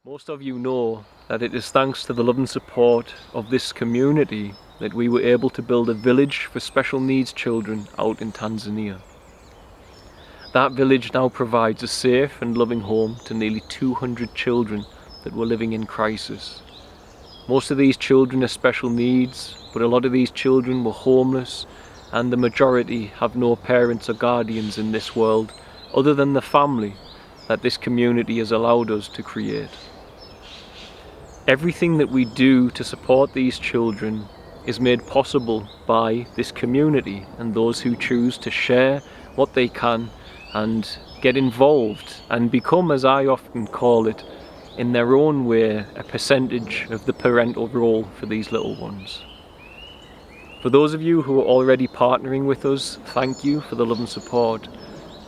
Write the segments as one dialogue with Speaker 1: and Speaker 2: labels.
Speaker 1: Most of you know that it is thanks to the love and support of this community that we were able to build a village for special needs children out in Tanzania. That village now provides a safe and loving home to nearly 200 children that were living in crisis. Most of these children are special needs, but a lot of these children were homeless, and the majority have no parents or guardians in this world other than the family that this community has allowed us to create. Everything that we do to support these children is made possible by this community and those who choose to share what they can and get involved and become, as I often call it, in their own way, a percentage of the parental role for these little ones. For those of you who are already partnering with us, thank you for the love and support.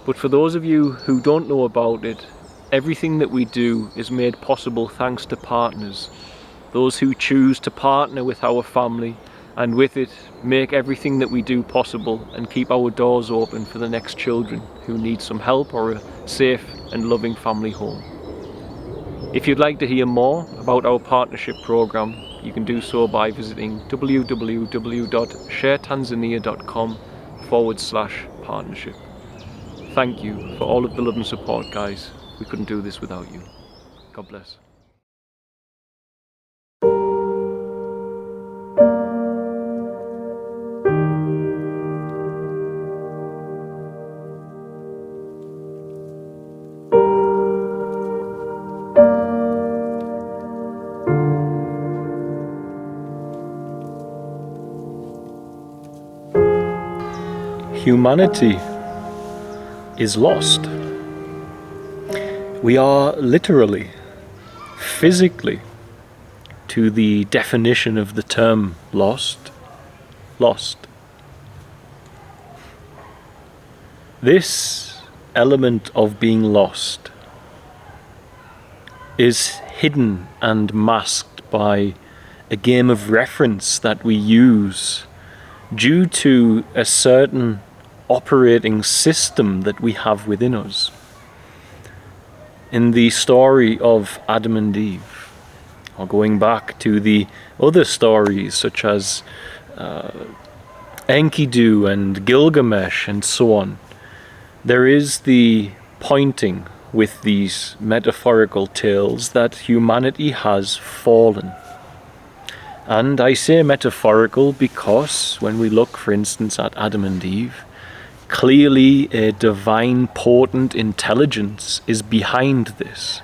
Speaker 1: But for those of you who don't know about it, everything that we do is made possible thanks to partners, those who choose to partner with our family and with it make everything that we do possible and keep our doors open for the next children who need some help or a safe and loving family home. If you'd like to hear more about our partnership program, you can do so by visiting www.sharetanzania.com/partnership. Thank you for all of the love and support, guys. We couldn't do this without you. God bless. Humanity is lost. We are literally, physically, to the definition of the term lost. This element of being lost is hidden and masked by a game of reference that we use due to a certain operating system that we have within us. In the story of Adam and Eve, or going back to the other stories such as Enkidu and Gilgamesh and so on, there is the pointing with these metaphorical tales that humanity has fallen. And I say metaphorical because when we look, for instance, at Adam and Eve, clearly a divine potent intelligence is behind this.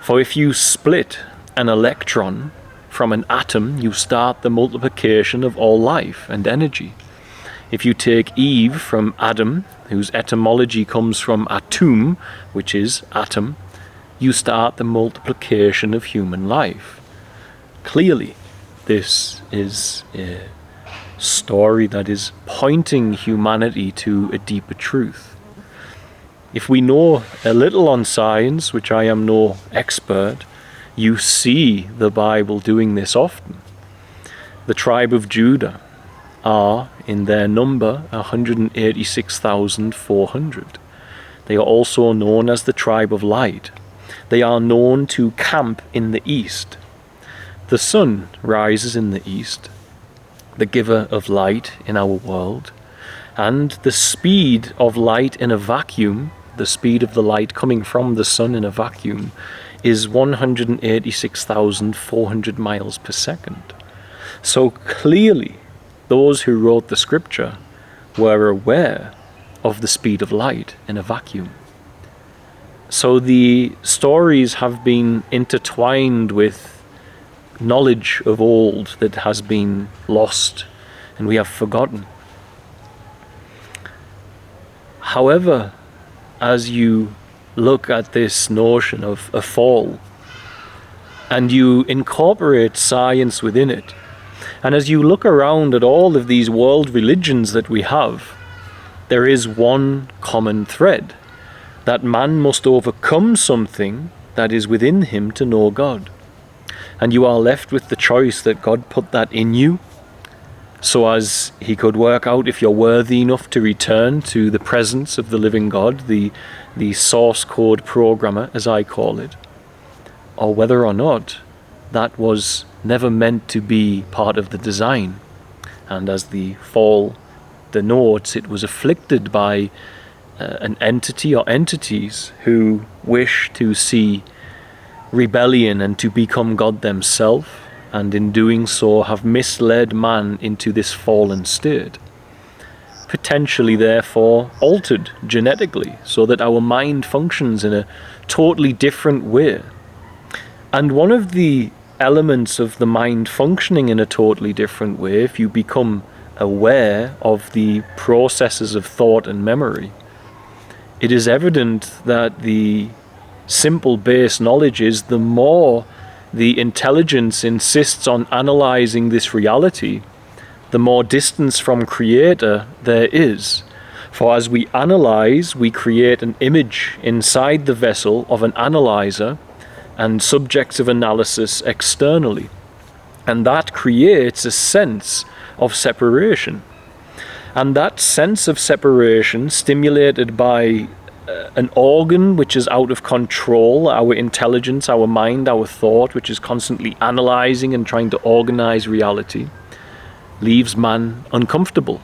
Speaker 1: For if you split an electron from an atom, you start the multiplication of all life and energy. If you take Eve from Adam, whose etymology comes from atum, which is atom, you start the multiplication of human life. Clearly, this is a story that is pointing humanity to a deeper truth. If we know a little on science, which I am no expert, you see the Bible doing this often. The tribe of Judah are, in their number, 186,400. They are also known as the tribe of light. They are known to camp in the east. The sun rises in the east, the giver of light in our world, and the speed of light in a vacuum, the speed of the light coming from the sun in a vacuum, is 186,400 miles per second. So clearly, those who wrote the scripture were aware of the speed of light in a vacuum. So the stories have been intertwined with knowledge of old that has been lost and we have forgotten. However, as you look at this notion of a fall and you incorporate science within it, and as you look around at all of these world religions that we have, there is one common thread, that man must overcome something that is within him to know God. And you are left with the choice that God put that in you, so as he could work out if you're worthy enough to return to the presence of the living God, the source code programmer, as I call it, or whether or not that was never meant to be part of the design. And as the fall denotes, it was afflicted by an entity or entities who wish to see rebellion and to become God themselves, and in doing so have misled man into this fallen state. Potentially, therefore, altered genetically so that our mind functions in a totally different way. And one of the elements of the mind functioning in a totally different way, if you become aware of the processes of thought and memory, it is evident that the simple base knowledge is the more the intelligence insists on analyzing this reality, the more distance from Creator there is. For as we analyze, we create an image inside the vessel of an analyzer and subjects of analysis externally. And that creates a sense of separation. And that sense of separation, stimulated by an organ which is out of control, our intelligence, our mind, our thought, which is constantly analyzing and trying to organize reality, leaves man uncomfortable.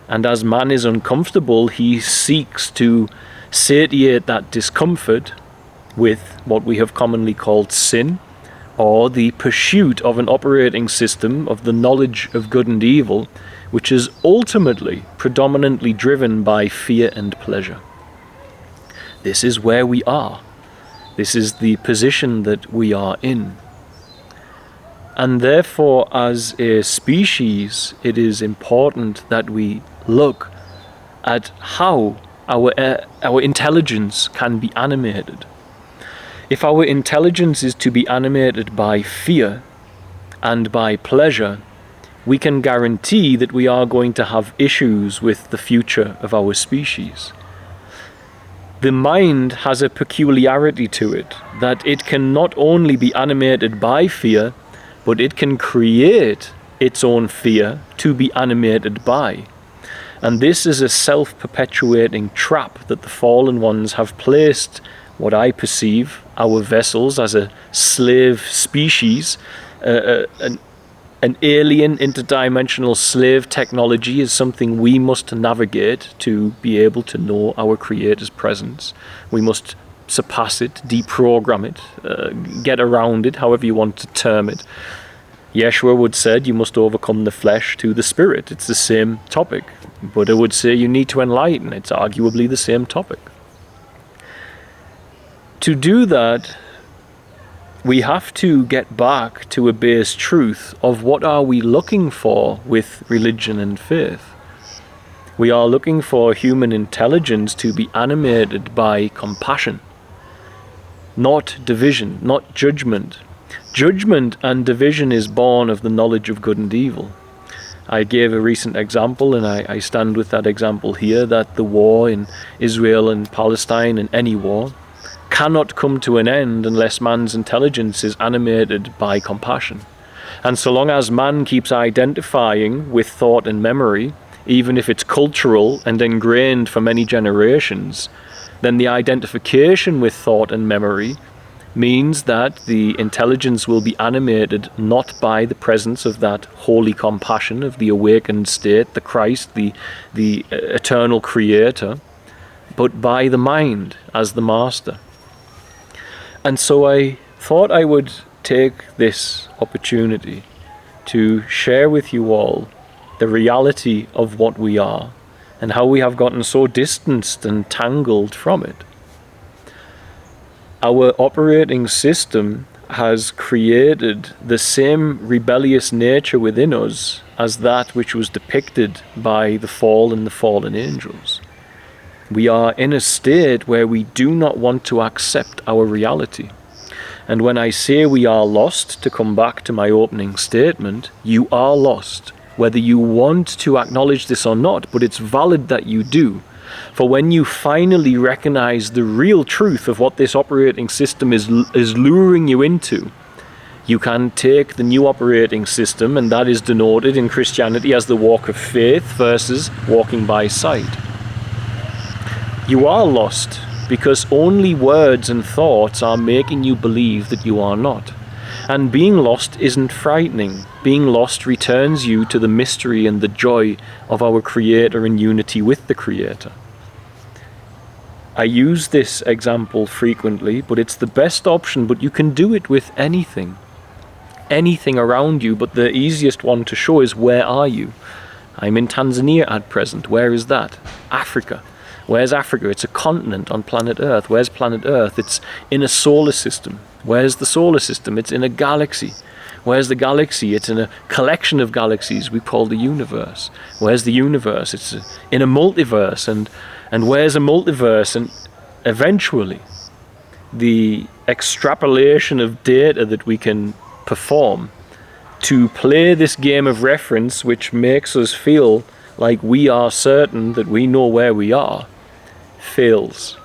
Speaker 1: And as man is uncomfortable, he seeks to satiate that discomfort with what we have commonly called sin, or the pursuit of an operating system of the knowledge of good and evil, which is ultimately predominantly driven by fear and pleasure. This is where we are. This is the position that we are in. And therefore, as a species, it is important that we look at how our intelligence can be animated. If our intelligence is to be animated by fear and by pleasure, we can guarantee that we are going to have issues with the future of our species. The mind has a peculiarity to it, that it can not only be animated by fear, but it can create its own fear to be animated by. And this is a self-perpetuating trap that the fallen ones have placed what I perceive our vessels as a slave species. An alien interdimensional slave technology is something we must navigate to be able to know our Creator's presence. We must surpass it, deprogram it, get around it, however you want to term it. Yeshua would said you must overcome the flesh to the spirit. It's the same topic. Buddha would say you need to enlighten. It's arguably the same topic. To do that, we have to get back to a base truth of what are we looking for with religion and faith. We are looking for human intelligence to be animated by compassion, not division, not judgment. Judgment and division is born of the knowledge of good and evil. I gave a recent example, and I stand with that example here, that the war in Israel and Palestine, and any war, cannot come to an end unless man's intelligence is animated by compassion. And so long as man keeps identifying with thought and memory, even if it's cultural and ingrained for many generations, then the identification with thought and memory means that the intelligence will be animated not by the presence of that holy compassion of the awakened state, the Christ, the eternal Creator, but by the mind as the master. And so I thought I would take this opportunity to share with you all the reality of what we are and how we have gotten so distanced and tangled from it. Our operating system has created the same rebellious nature within us as that which was depicted by the fall and the fallen angels. We are in a state where we do not want to accept our reality. And when I say we are lost, to come back to my opening statement, you are lost, whether you want to acknowledge this or not, but it's valid that you do. For when you finally recognize the real truth of what this operating system is luring you into, you can take the new operating system, and that is denoted in Christianity as the walk of faith versus walking by sight. You are lost because only words and thoughts are making you believe that you are not. And being lost isn't frightening. Being lost returns you to the mystery and the joy of our Creator and unity with the Creator. I use this example frequently, but it's the best option, but you can do it with anything. Anything around you, but the easiest one to show is, where are you? I'm in Tanzania at present. Where is that? Africa. Where's Africa? It's a continent on planet Earth. Where's planet Earth? It's in a solar system. Where's the solar system? It's in a galaxy. Where's the galaxy? It's in a collection of galaxies we call the universe. Where's the universe? It's in a multiverse. And where's a multiverse? And eventually, the extrapolation of data that we can perform to play this game of reference, which makes us feel like we are certain that we know where we are, fails.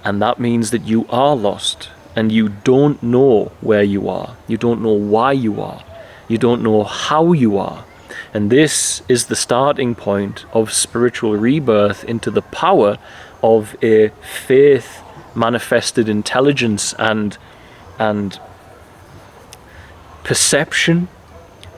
Speaker 1: And that means that you are lost, and you don't know where you are. You don't know why you are. You don't know how you are. And this is the starting point of spiritual rebirth into the power of a faith manifested intelligence and perception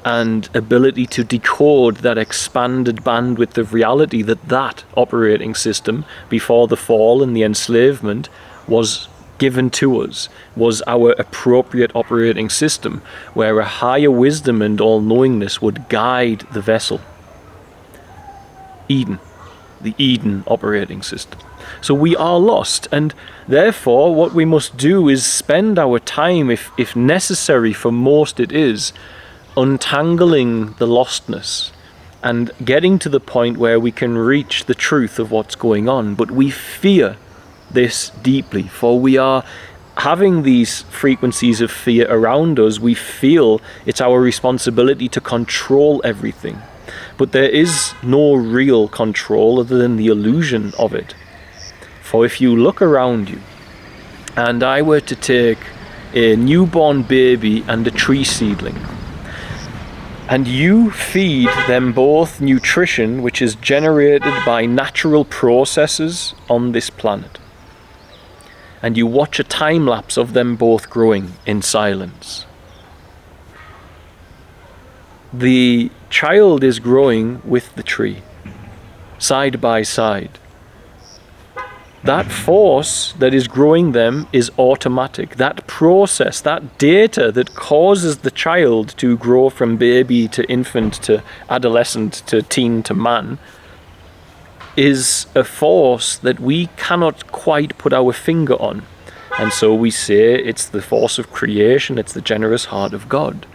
Speaker 1: and ability to decode that expanded bandwidth of reality that operating system before the fall and the enslavement was given to us, was our appropriate operating system, where a higher wisdom and all-knowingness would guide the vessel. Eden, the Eden operating system. So we are lost, and therefore what we must do is spend our time, if necessary, for most it is, untangling the lostness and getting to the point where we can reach the truth of what's going on. But we fear this deeply, for we are having these frequencies of fear around us. We feel it's our responsibility to control everything. But there is no real control other than the illusion of it. For if you look around you, and I were to take a newborn baby and a tree seedling, and you feed them both nutrition which is generated by natural processes on this planet, and you watch a time lapse of them both growing in silence. The child is growing with the tree, side by side. That force that is growing them is automatic. That process, that data that causes the child to grow from baby to infant to adolescent to teen to man, is a force that we cannot quite put our finger on. And so we say it's the force of creation, it's the generous heart of God.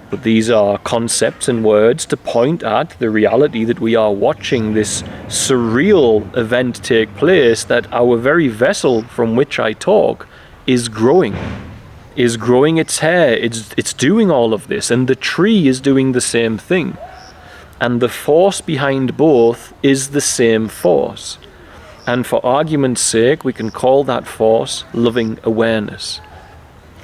Speaker 1: But these are concepts and words to point at the reality that we are watching this surreal event take place, that our very vessel from which I talk is growing its hair, it's doing all of this, and the tree is doing the same thing. And the force behind both is the same force. And for argument's sake, we can call that force loving awareness.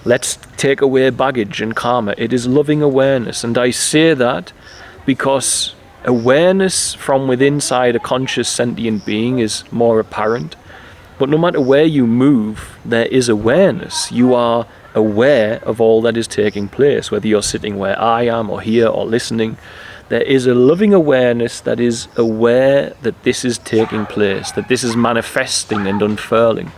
Speaker 1: Let's take away baggage and karma. It is loving awareness. And I say that because awareness from within inside a conscious sentient being is more apparent. But no matter where you move, there is awareness. You are aware of all that is taking place, whether you're sitting where I am or here or listening. There is a loving awareness that is aware that this is taking place, that this is manifesting and unfurling.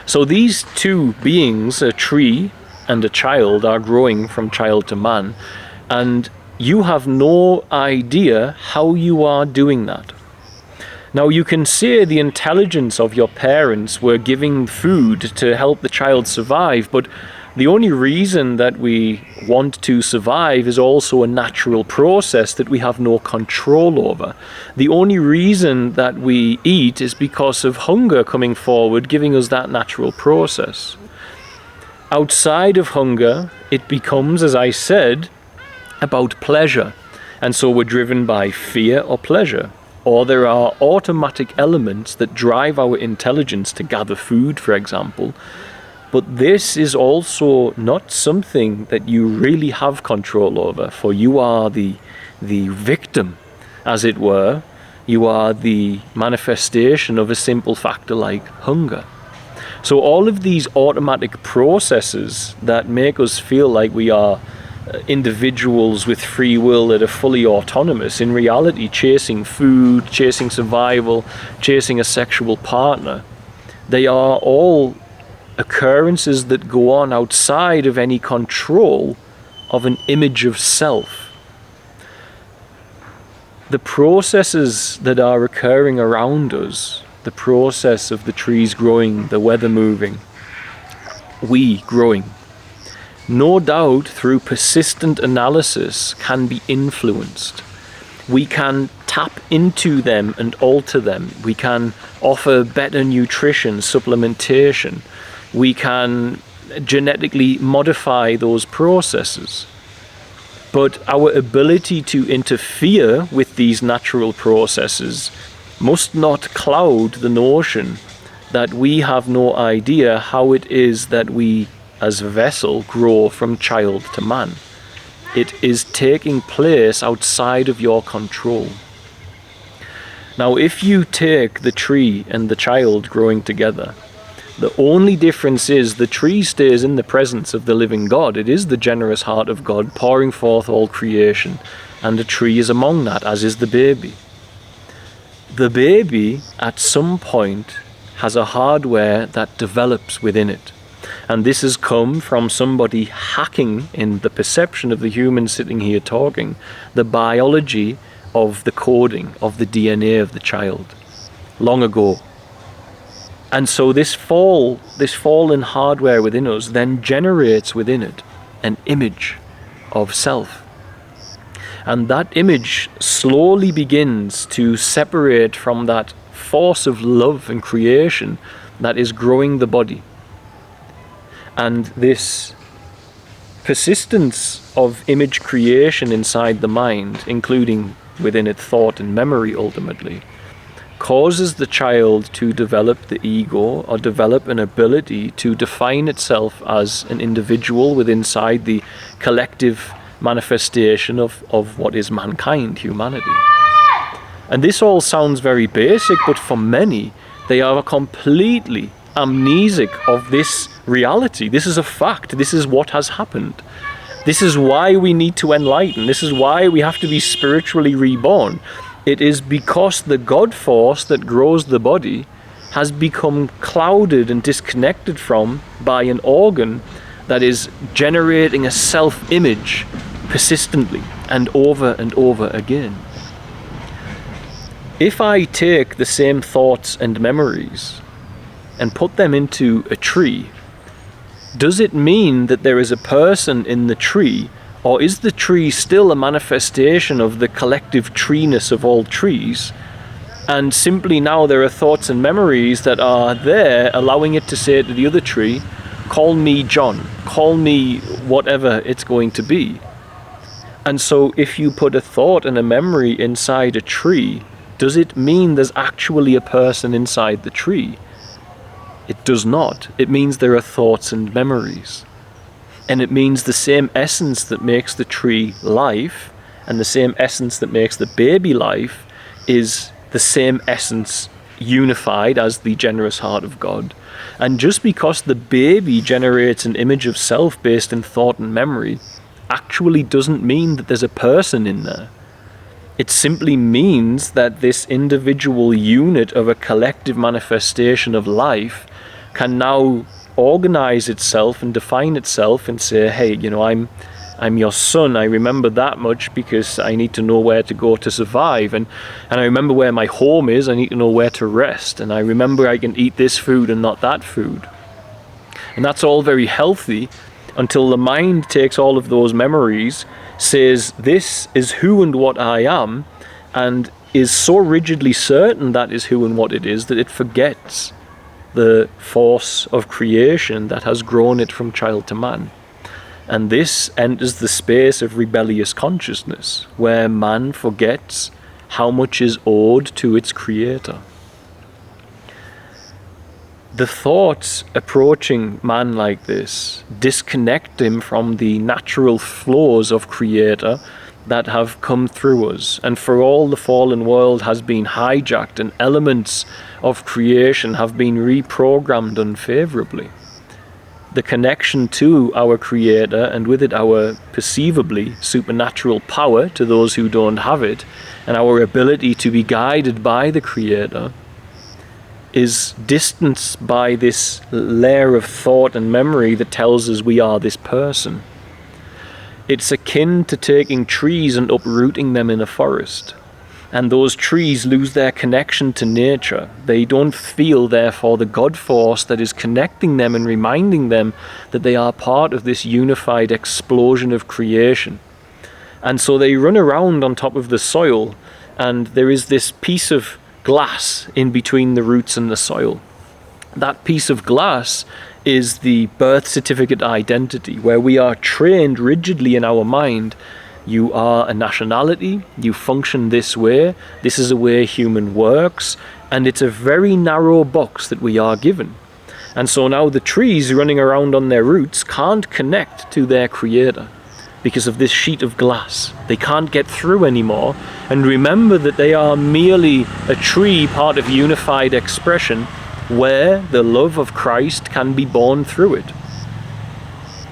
Speaker 1: So these two beings, a tree and a child, are growing from child to man, and you have no idea how you are doing that. Now you can say the intelligence of your parents were giving food to help the child survive, but the only reason that we want to survive is also a natural process that we have no control over. The only reason that we eat is because of hunger coming forward, giving us that natural process. Outside of hunger, it becomes, as I said, about pleasure. And so we're driven by fear or pleasure. Or there are automatic elements that drive our intelligence to gather food, for example. But this is also not something that you really have control over, for you are the victim, as it were, You are the manifestation of a simple factor like hunger. So all of these automatic processes that make us feel like we are individuals with free will that are fully autonomous, in reality chasing food, chasing survival, chasing a sexual partner, they are all occurrences that go on outside of any control of an image of self. The processes that are occurring around us, the process of the trees growing, the weather moving, we growing, no doubt through persistent analysis can be influenced. We can tap into them and alter them. We can offer better nutrition, supplementation. We can genetically modify those processes. But our ability to interfere with these natural processes must not cloud the notion that we have no idea how it is that we as a vessel grow from child to man. It is taking place outside of your control. Now, if you take the tree and the child growing together, the only difference is the tree stays in the presence of the living God. It is the generous heart of God pouring forth all creation, and the tree is among that, as is the baby. The baby, at some point, has a hardware that develops within it. And this has come from somebody hacking, in the perception of the human sitting here talking, the biology of the coding of the DNA of the child long ago. And so this fallen hardware within us then generates within it an image of self. And that image slowly begins to separate from that force of love and creation that is growing the body. And this persistence of image creation inside the mind, including within it thought and memory ultimately, causes the child to develop the ego or develop an ability to define itself as an individual inside the collective manifestation of what is mankind, humanity. And this all sounds very basic, but for many, they are completely amnesic of this reality. This is a fact. This is what has happened. This is why we need to enlighten. This is why we have to be spiritually reborn. It is because the God force that grows the body has become clouded and disconnected from by an organ that is generating a self-image persistently and over again. If I take the same thoughts and memories and put them into a tree, does it mean that there is a person in the tree, or is the tree still a manifestation of the collective treeness of all trees, and simply now there are thoughts and memories that are there allowing it to say to the other tree, call me John, call me whatever it's going to be? And so if you put a thought and a memory inside a tree, does it mean there's actually a person inside the tree? It does not. It means there are thoughts and memories. And it means the same essence that makes the tree life and the same essence that makes the baby life is the same essence unified as the generous heart of God. And just because the baby generates an image of self based in thought and memory actually doesn't mean that there's a person in there. It simply means that this individual unit of a collective manifestation of life can now organize itself and define itself and say, hey, I'm your son. I remember that much because I need to know where to go to survive. And I remember where my home is. I need to know where to rest. And I remember I can eat this food and not that food. And that's all very healthy until the mind takes all of those memories, says, this is who and what I am, and is so rigidly certain that is who and what it is that it forgets the force of creation that has grown it from child to man. And this enters the space of rebellious consciousness, where man forgets how much is owed to its creator. The thoughts approaching man like this disconnect him from the natural flows of creator that have come through us, and for all the fallen world has been hijacked and elements of creation have been reprogrammed unfavorably. The connection to our Creator, and with it our perceivably supernatural power to those who don't have it, and our ability to be guided by the Creator, is distanced by this layer of thought and memory that tells us we are this person. It's akin to taking trees and uprooting them in a forest. And those trees lose their connection to nature. They don't feel, therefore, the God force that is connecting them and reminding them that they are part of this unified explosion of creation. And so they run around on top of the soil, and there is this piece of glass in between the roots and the soil. That piece of glass is the birth certificate identity, where we are trained rigidly in our mind. You are a nationality, you function this way, this is the way human works, and it's a very narrow box that we are given. And so now the trees running around on their roots can't connect to their Creator because of this sheet of glass. They can't get through anymore, and remember that they are merely a tree, part of unified expression, where the love of Christ can be born through it.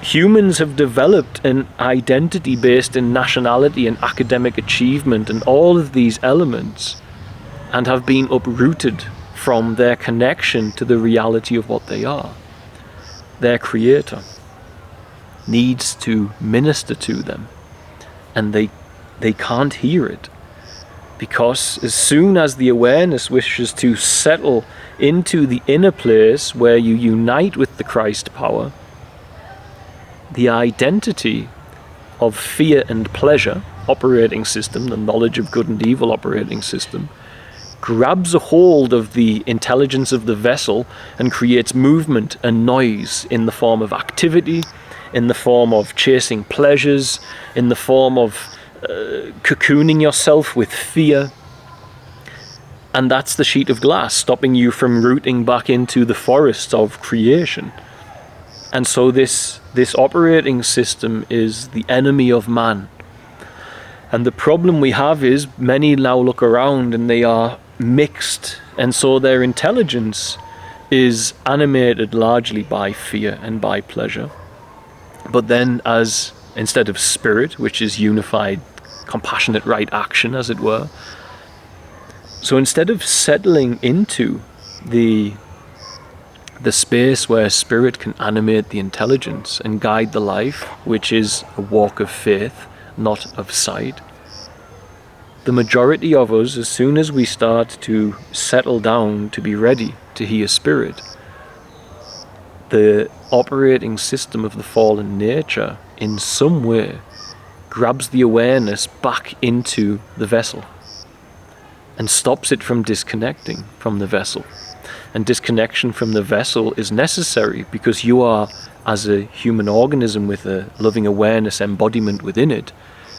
Speaker 1: Humans have developed an identity based in nationality and academic achievement and all of these elements, and have been uprooted from their connection to the reality of what they are. Their Creator needs to minister to them, and they can't hear it. Because as soon as the awareness wishes to settle into the inner place where you unite with the Christ power, the identity of fear and pleasure operating system, the knowledge of good and evil operating system, grabs a hold of the intelligence of the vessel and creates movement and noise in the form of activity, in the form of chasing pleasures, in the form of cocooning yourself with fear. And that's the sheet of glass stopping you from rooting back into the forests of creation. And so this operating system is the enemy of man. And the problem we have is many now look around and they are mixed, and so their intelligence is animated largely by fear and by pleasure. But then, as instead of spirit, which is unified compassionate right action, as it were. So instead of settling into the space where spirit can animate the intelligence and guide the life, which is a walk of faith, not of sight, the majority of us, as soon as we start to settle down to be ready to hear spirit, the operating system of the fallen nature in some way grabs the awareness back into the vessel and stops it from disconnecting from the vessel. And disconnection from the vessel is necessary because you are, as a human organism with a loving awareness embodiment within it,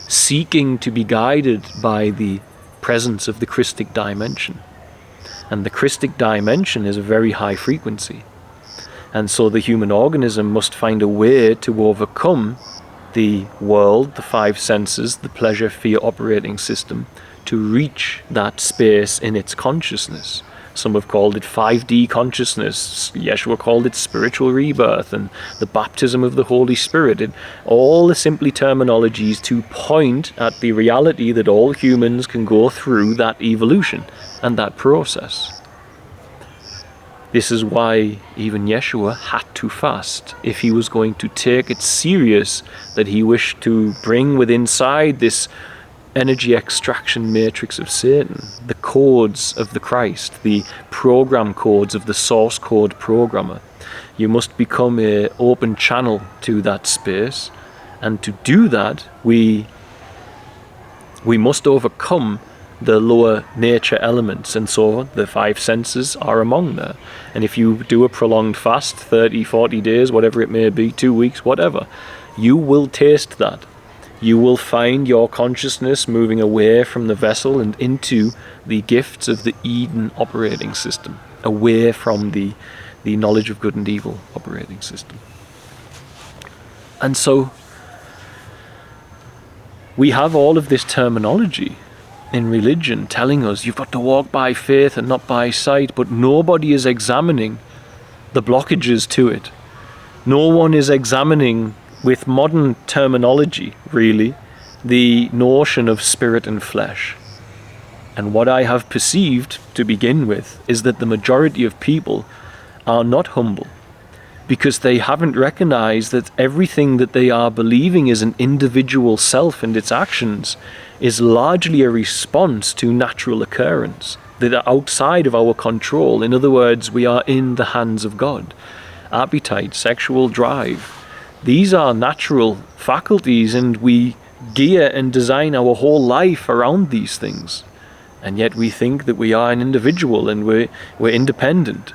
Speaker 1: seeking to be guided by the presence of the Christic dimension. And the Christic dimension is a very high frequency. And so the human organism must find a way to overcome the world, the five senses, the pleasure, fear operating system, to reach that space in its consciousness. Some have called it 5D consciousness. Yeshua called it spiritual rebirth and the baptism of the Holy Spirit. All the simply terminologies to point at the reality that all humans can go through that evolution and that process. This is why even Yeshua had to fast if he was going to take it serious that he wished to bring within inside this energy extraction matrix of Satan, the codes of the Christ, the program codes of the source code programmer. You must become an open channel to that space, and to do that we must overcome the lower nature elements, and so the five senses are among there. And if you do a prolonged fast, 30, 40 days, whatever it may be, 2 weeks, whatever, you will taste that. You will find your consciousness moving away from the vessel and into the gifts of the Eden operating system, away from the knowledge of good and evil operating system. And so We have all of this terminology in religion telling us you've got to walk by faith and not by sight, but nobody is examining the blockages to it. No one is examining, with modern terminology really, the notion of spirit and flesh. And what I have perceived to begin with is that the majority of people are not humble, because they haven't recognized that everything that they are believing is an individual self, and its actions is largely a response to natural occurrence that are outside of our control. In other words, we are in the hands of God. Appetite, sexual drive, these are natural faculties, and we gear and design our whole life around these things. And yet we think that we are an individual and we're independent.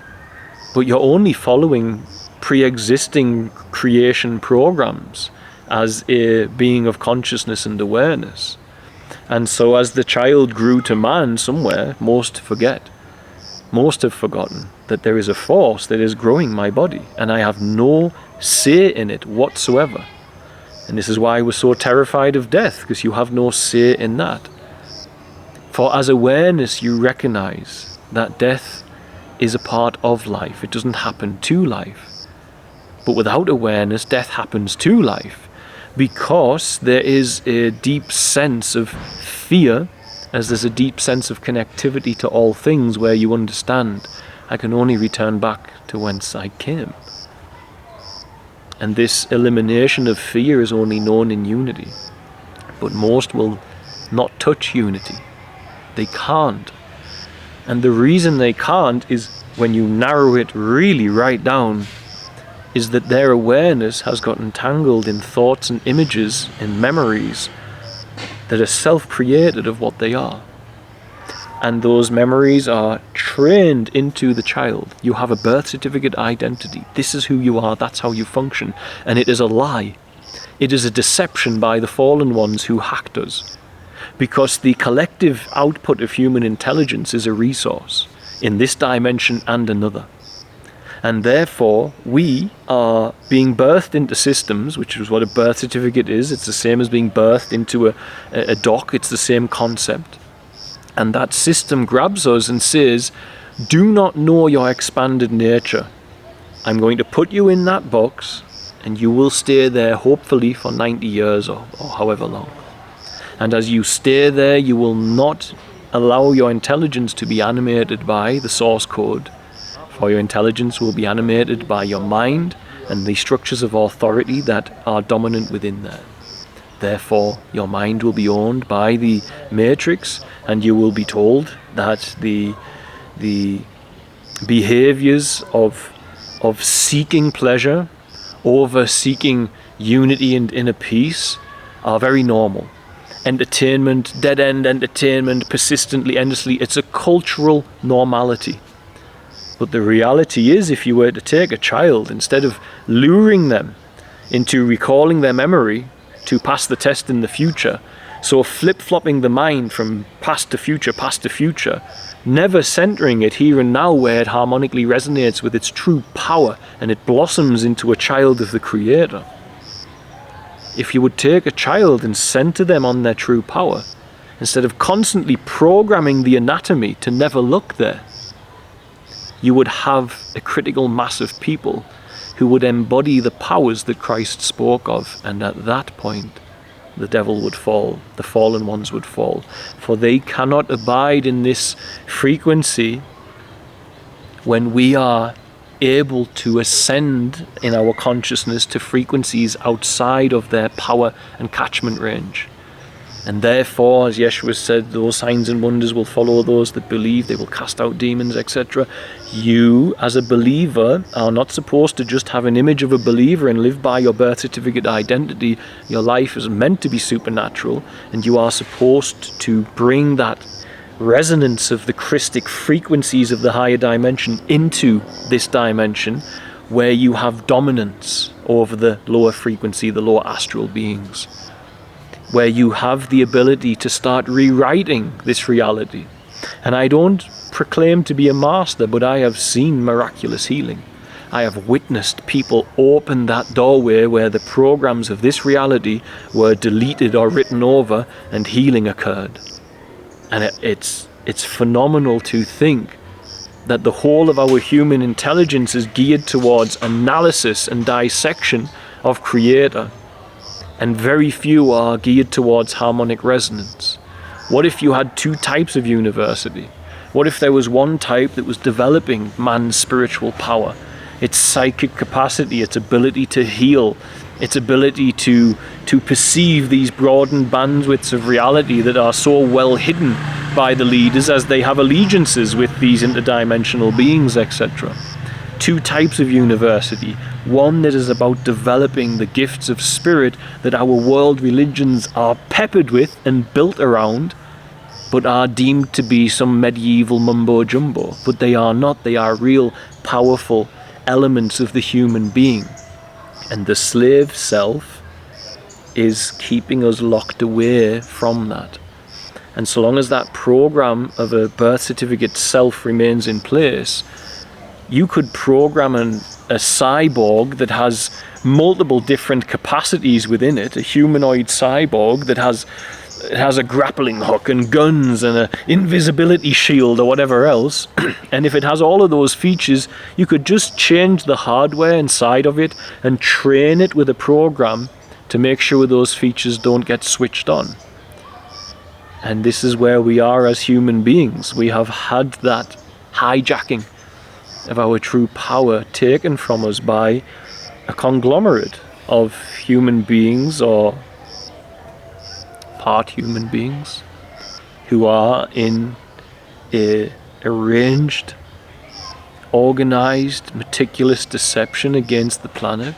Speaker 1: But you're only following pre-existing creation programs as a being of consciousness and awareness. And so as the child grew to man somewhere, most have forgotten that there is a force that is growing my body, and I have no say in it whatsoever. And this is why we're so terrified of death, because you have no say in that. For as awareness, you recognize that death is a part of life. It doesn't happen to life. But without awareness, death happens to life, because there is a deep sense of fear, as there's a deep sense of connectivity to all things, where you understand, I can only return back to whence I came. And this elimination of fear is only known in unity. But most will not touch unity. They can't. And the reason they can't is, when you narrow it really right down, is that their awareness has got entangled in thoughts and images and memories that are self-created of what they are. And those memories are trained into the child. You have a birth certificate identity. This is who you are, that's how you function. And it is a lie. It is a deception by the fallen ones who hacked us. Because the collective output of human intelligence is a resource in this dimension and another. And therefore, we are being birthed into systems, which is what a birth certificate is. It's the same as being birthed into a dock. It's the same concept. And that system grabs us and says, do not know your expanded nature. I'm going to put you in that box, and you will stay there hopefully for 90 years or however long. And as you stay there, you will not allow your intelligence to be animated by the source code. For your intelligence will be animated by your mind and the structures of authority that are dominant within there. Therefore, your mind will be owned by the matrix, and you will be told that the behaviors of seeking pleasure over seeking unity and inner peace are very normal. Entertainment, dead-end entertainment, persistently, endlessly, it's a cultural normality. But the reality is, if you were to take a child, instead of luring them into recalling their memory to pass the test in the future, so flip-flopping the mind from past to future, never centering it here and now where it harmonically resonates with its true power and it blossoms into a child of the Creator. If you would take a child and center them on their true power, instead of constantly programming the anatomy to never look there, you would have a critical mass of people who would embody the powers that Christ spoke of, and at that point the devil would fall, the fallen ones would fall, for they cannot abide in this frequency when we are able to ascend in our consciousness to frequencies outside of their power and catchment range. And therefore, as Yeshua said, those signs and wonders will follow those that believe. They will cast out demons, etc. You, as a believer, are not supposed to just have an image of a believer and live by your birth certificate identity. Your life is meant to be supernatural, and you are supposed to bring that resonance of the Christic frequencies of the higher dimension into this dimension, where you have dominance over the lower frequency, the lower astral beings, where you have the ability to start rewriting this reality. And I don't proclaim to be a master, but I have seen miraculous healing. I have witnessed people open that doorway where the programs of this reality were deleted or written over and healing occurred. And it's phenomenal to think that the whole of our human intelligence is geared towards analysis and dissection of Creator, and very few are geared towards harmonic resonance. What if you had two types of university? What if there was one type that was developing man's spiritual power, its psychic capacity, its ability to heal, its ability to perceive these broadened bandwidths of reality that are so well hidden by the leaders as they have allegiances with these interdimensional beings, etc. Two types of university. One that is about developing the gifts of spirit that our world religions are peppered with and built around, but are deemed to be some medieval mumbo jumbo. But they are not. They are real, powerful elements of the human being. And the slave self is keeping us locked away from that. And so long as that program of a birth certificate self remains in place, you could program a cyborg that has multiple different capacities within it, a humanoid cyborg that has a grappling hook and guns and an invisibility shield or whatever else. And if it has all of those features, you could just change the hardware inside of it and train it with a program to make sure those features don't get switched on. And this is where we are as human beings. We have had that hijacking of our true power taken from us by a conglomerate of human beings or part human beings who are in a arranged, organized, meticulous deception against the planet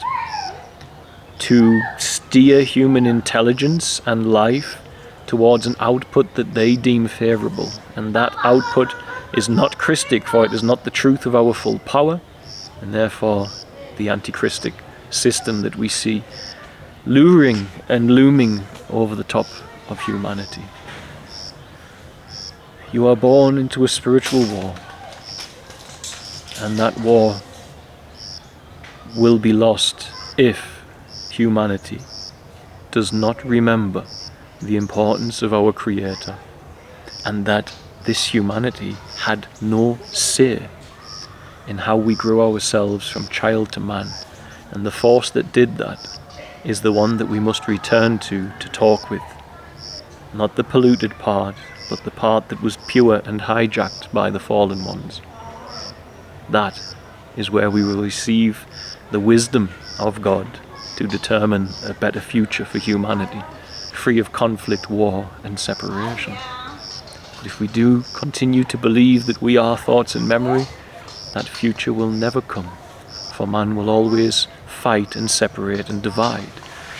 Speaker 1: to steer human intelligence and life towards an output that they deem favorable. And that output is not Christic, for it is not the truth of our full power, and therefore the anti-Christic system that we see luring and looming over the top of humanity. You are born into a spiritual war, and that war will be lost if humanity does not remember the importance of our Creator, and that this humanity had no say in how we grew ourselves from child to man. And the force that did that is the one that we must return to talk with. Not the polluted part, but the part that was pure and hijacked by the fallen ones. That is where we will receive the wisdom of God to determine a better future for humanity, free of conflict, war, and separation. But if we do continue to believe that we are thoughts and memory, that future will never come, for man will always fight and separate and divide,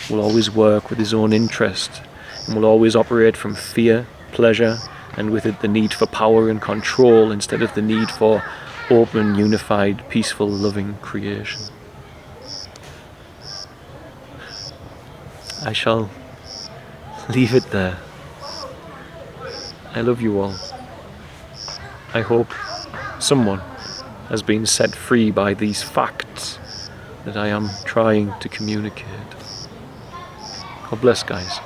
Speaker 1: will always work with his own interest, and will always operate from fear, pleasure, and with it the need for power and control instead of the need for open, unified, peaceful, loving creation. I shall leave it there. I love you all. I hope someone has been set free by these facts that I am trying to communicate. God bless, guys.